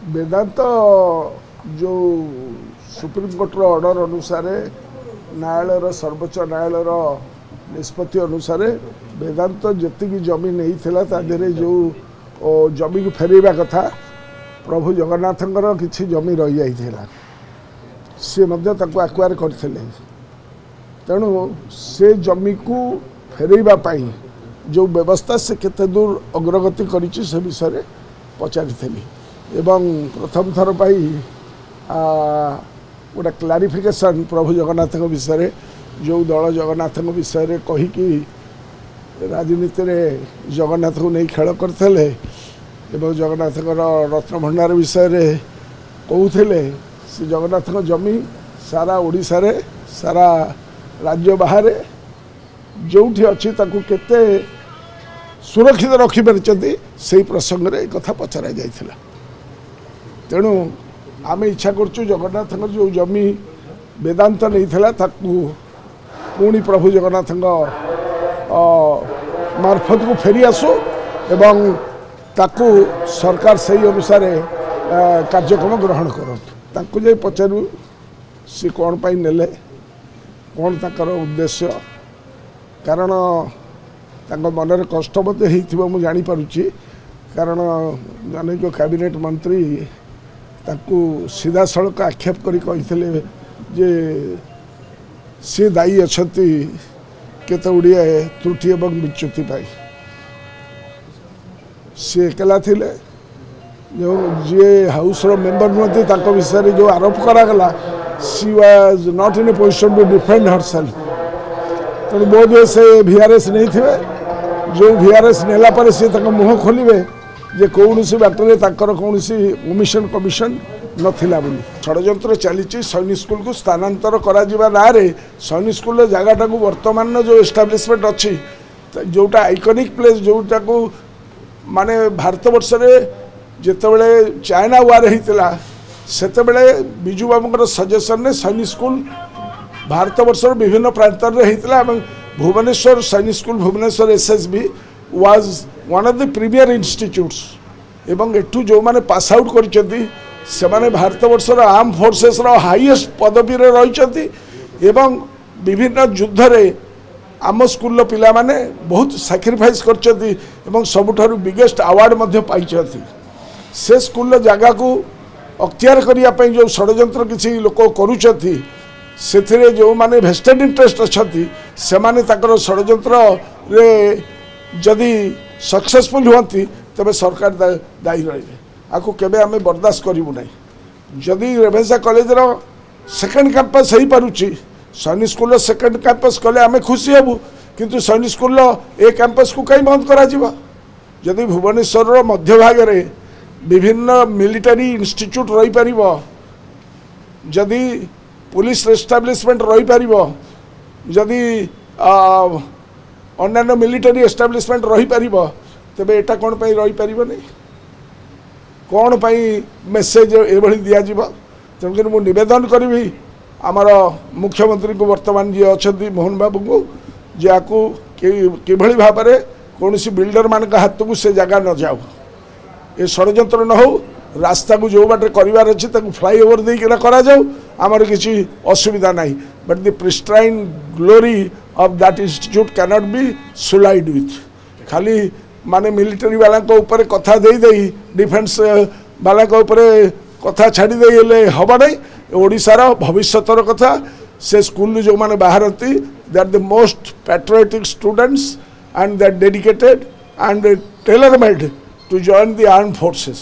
वेदांत जो supreme कोर्टर order अनुसार न्यायालय सर्वोच्च न्यायालय निष्पत्ति अनुसार वेदांत जी जमी नहीं थिला तादरे जो जमी को फेरवा कथा प्रभु जगन्नाथ किसी जमी रही जाइथिला सी आक्वायर करते तेणु से जमी को फेरवा पाई जो व्यवस्था से केते दूर अग्रगति करिछि से विषय पचारि एवं प्रथम थर पाई गोटे क्लारिफिकेशन प्रभु जगन्नाथ विषय जो दल जगन्नाथ विषय कहीकि राजनीति रे जगन्नाथ को नहीं खेल करते एवं जगन्नाथ रत्न भंडार विषय कहते से जगन्नाथ जमी सारा ओडिशा रे सारा राज्य बाहर जो अच्छी केते सुरक्षित रखी पार्टी से प्रसंग में कथा पचरा जाइथिला तेणु आम इच्छा करचु जगन्नाथ जो जमी वेदांत नहीं थिला ताकू पुणी प्रभु जगन्नाथ मार्फत को फेरी आसू एवं ताकू सरकार से अनुसार कार्यक्रम ग्रहण करतु जाई पचारू सी कौन पाई नेले कौन ताकर उद्देश्य कारण तांको मनरे कष्ट मते हेइथिबो मु जानि पारुची कारण जने जो कैबिनेट मंत्री ताकू सीधा सड़क आक्षेप करी कहिथिले जे सी दायी अछती केते उड़िया त्रुटि एवं विच्युति पाई सी एकला थिले जो जे हाउस रो मेंबर नथि ताको विषय जो आरोप करा गला she was not in a position to defend herself तेणु बोध से VRS नहीं थे जो VRS नेला पर सी मुह खोलिए जे कौन सी बाटर कौन सी ओमिशन कमिशन नथिला बोली षड्यंत्र चली सैनिक स्कूल को स्थानांतर करा ना रे सैनिक स्कूल जगटा को वर्तमान जो एस्टाब्लिशमेंट अच्छी जोटा आइकनिक प्लेस जोटा को माने भारत वर्ष जितेबले चाइना वार होता से बिजू बाबू सजेसन ने सैनिक स्कूल भारत वर्षर विभिन्न प्रांत Bhubaneswar Sainik school Bhubaneswar SSB was one of the premier institutes एवं एठू जो माने पास आउट करछथि से माने भारत वर्षर आर्म फोर्सेस रो हाईएस्ट पदवी रे रहिछथि एवं विभिन्न युद्ध रे आम स्कूल पिला माने बहुत सैक्रिफाइस करछथि एवं सबुठारु बिगेस्ट अवार्ड मध्य पाइछथि से स्कूल जगह को अख्तियार करिया पई जो षड्यंत्र किछि लोक करूछथि से जो माने वेस्टेड इंटरेस्ट अच्छी से माने ताकर षड्यंत्र रे जदि सक्सेसफुल हुअती तबे सरकार दायी रही आपको केबे आमे बर्दाश्त करूँ ना जदि रेभेन्सा कॉलेज रो सेकेंड कैंपस हो पारुची सैनिक स्कूल सेकेंड कैंपस कले आमे खुशी हेबू किंतु सैनिक स्कूल ए कैंपस को कहीं बंद करा जिवो जदि भुवनेश्वर मध्य भाग रे विभिन्न मिलिटरी इंस्टीट्यूट रही परिबो जदि पुलिस एस्टाब्लिशमेंट रही पारिबो जदि अन्य मिलिटरी एस्टाब्लिशमेंट रही पारिबो तबे एटा कोन पई रही पारिबो नै कोन पई मेसेज एभली दिया जिवो तेणुकर मु निवेदन करी आमर मुख्यमंत्री को वर्तमान जी अच्छी मोहन बाबू को जाकू किभली भाव में कौन सी बिल्डर मान हाथ को से जगह न जाऊ ये षड्यंत्र न हो रास्ता को जो बाटे करार अच्छी फ्लाईओवर देकर करा जाऊ आमर किसी असुविधा ना but the pristine glory of that institute cannot be sullied with खाली माने मिलिटरी वाला ऊपर कथा दे डिफेन्स वाला ऊपर कथा छाड़ी दे हम ना ओडिशार भविष्यतर कथा से स्कूल जो माने बाहरती they are the most patriotic students and they are dedicated and tailor made to join the armed forces.